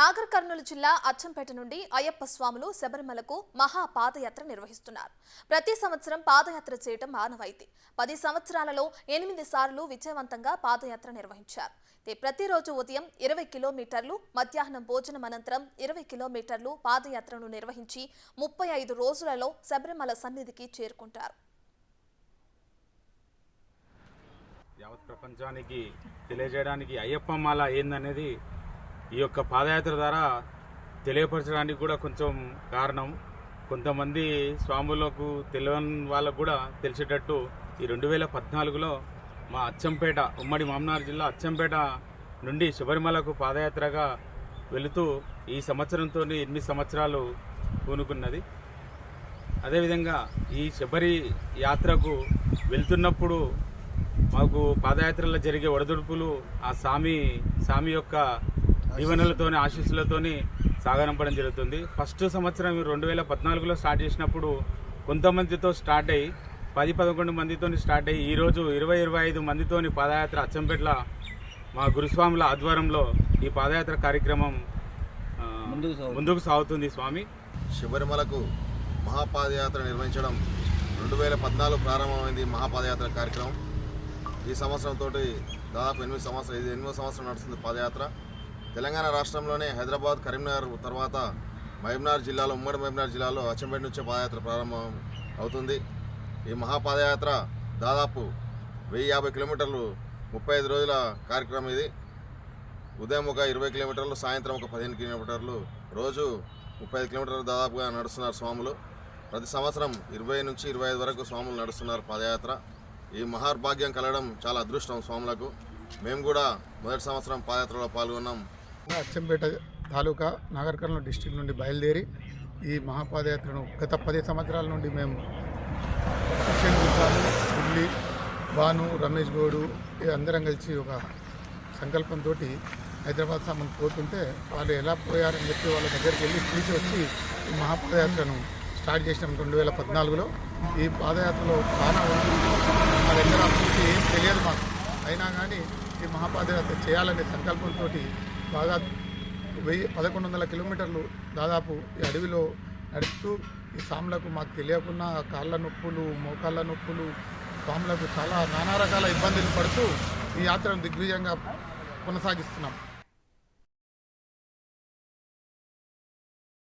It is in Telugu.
నాగర్ కర్నూలు జిల్లా అచ్చంపేట నుండి అయ్యప్ప స్వాములు శబరిమలకు మహా పాదయాత్ర నిర్వహిస్తున్నారు. ప్రతి సంవత్సరం పాదయాత్ర చేయడం ఆనవాయితీ. 10 సంవత్సరాలలో 8 సార్లు విజయవంతంగా పాదయాత్ర నిర్వహించారు. ప్రతిరోజు ఉదయం 20 కిలోమీటర్లు, మధ్యాహ్నం భోజనం అనంతరం 20 కిలోమీటర్లు పాదయాత్రను నిర్వహించి 35 రోజులలో శబరిమల సన్నిధికి చేరుకుంటారు. యావత్ ప్రపంచానికి తెలియజేయడానికి అయ్యప్ప మాల ఏందనేది ఈ యొక్క పాదయాత్ర ద్వారా తెలియపరచడానికి కూడా కొంచెం కారణం. కొంతమంది స్వాములకు తెలియని వాళ్ళకు కూడా తెలిసేటట్టు ఈ 2014లో మా అచ్చంపేట ఉమ్మడి మామనార్ జిల్లా అచ్చంపేట నుండి శబరిమలకు పాదయాత్రగా వెళుతూ ఈ సంవత్సరంతో 8 సంవత్సరాలు పూనుకున్నది. అదేవిధంగా ఈ శబరి యాత్రకు వెళ్తున్నప్పుడు మాకు పాదయాత్రలో జరిగే ఒడదుడుపులు ఆ స్వామి యొక్క దీవెనలతోని ఆశీస్సులతోని సాగనంపడం జరుగుతుంది. ఫస్ట్ సంవత్సరం 2014లో స్టార్ట్ చేసినప్పుడు కొంతమందితో స్టార్ట్ అయ్యి 10-11 మందితో స్టార్ట్ అయ్యి ఈరోజు 20-25 మందితోని పాదయాత్ర అచ్చంపేటల మా గురుస్వాముల ఆధ్వర్యంలో ఈ పాదయాత్ర కార్యక్రమం ముందుకు సాగుతుంది. స్వామి శబరిమలకు మహాపాదయాత్ర నిర్వహించడం 2014 ప్రారంభమైంది. మహాపాదయాత్ర కార్యక్రమం ఈ సంవత్సరంతో దాదాపు 8 సంవత్సరాలు, ఇది 8వ సంవత్సరం నడుస్తుంది పాదయాత్ర. తెలంగాణ రాష్ట్రంలోనే హైదరాబాద్, కరీంనగర్ తర్వాత మహబూబ్నగర్ జిల్లాలో, ఉమ్మడి మహబూబ్నగర్ జిల్లాలో అచ్చంపేట నుంచే పాదయాత్ర ప్రారంభం అవుతుంది. ఈ మహాపాదయాత్ర దాదాపు 1050 కిలోమీటర్లు, 35 రోజుల కార్యక్రమం. ఇది ఉదయం ఒక 20 కిలోమీటర్లు, సాయంత్రం ఒక 15 కిలోమీటర్లు, రోజు 35 కిలోమీటర్లు దాదాపుగా నడుస్తున్నారు స్వాములు. ప్రతి సంవత్సరం 20 నుంచి 25 వరకు స్వాములు నడుస్తున్నారు పాదయాత్ర. ఈ మహాభాగ్యం కలగడం చాలా అదృష్టం స్వాములకు. మేము కూడా మొదటి సంవత్సరం పాదయాత్రలో పాల్గొన్నాం. అచ్చంపేట తాలూకా నాగర్ కర్నూలు డిస్టిక్ నుండి బయలుదేరి ఈ మహాపాదయాత్రను గత 10 సంవత్సరాల నుండి మేము ఢిల్లీ, భాను, రమేష్ గౌడు అందరం కలిసి ఒక సంకల్పంతో హైదరాబాద్ సామాన్ పోతుంటే వాళ్ళు ఎలా పోయారని చెప్పి వాళ్ళ దగ్గరికి వెళ్ళి పిలిచి వచ్చి ఈ మహాపాదయాత్రను స్టార్ట్ చేసినాం 2014లో. ఈ పాదయాత్రలో చాలా మా దగ్గర అభివృద్ధి ఏం తెలియదు మాకు, అయినా కానీ ఈ మహాపాదయాత్ర చేయాలనే సంకల్పంతో బాగా 1100 కిలోమీటర్లు దాదాపు ఈ అడవిలో నడుపుతూ ఈ స్వాములకు మాకు తెలియకుండా కాళ్ళ నొప్పులు, మోకాళ్ళ నొప్పులు, స్వాములకు చాలా నానా రకాల ఇబ్బందులు పడుతూ ఈ యాత్రను దిగ్విజయంగా కొనసాగిస్తున్నాం.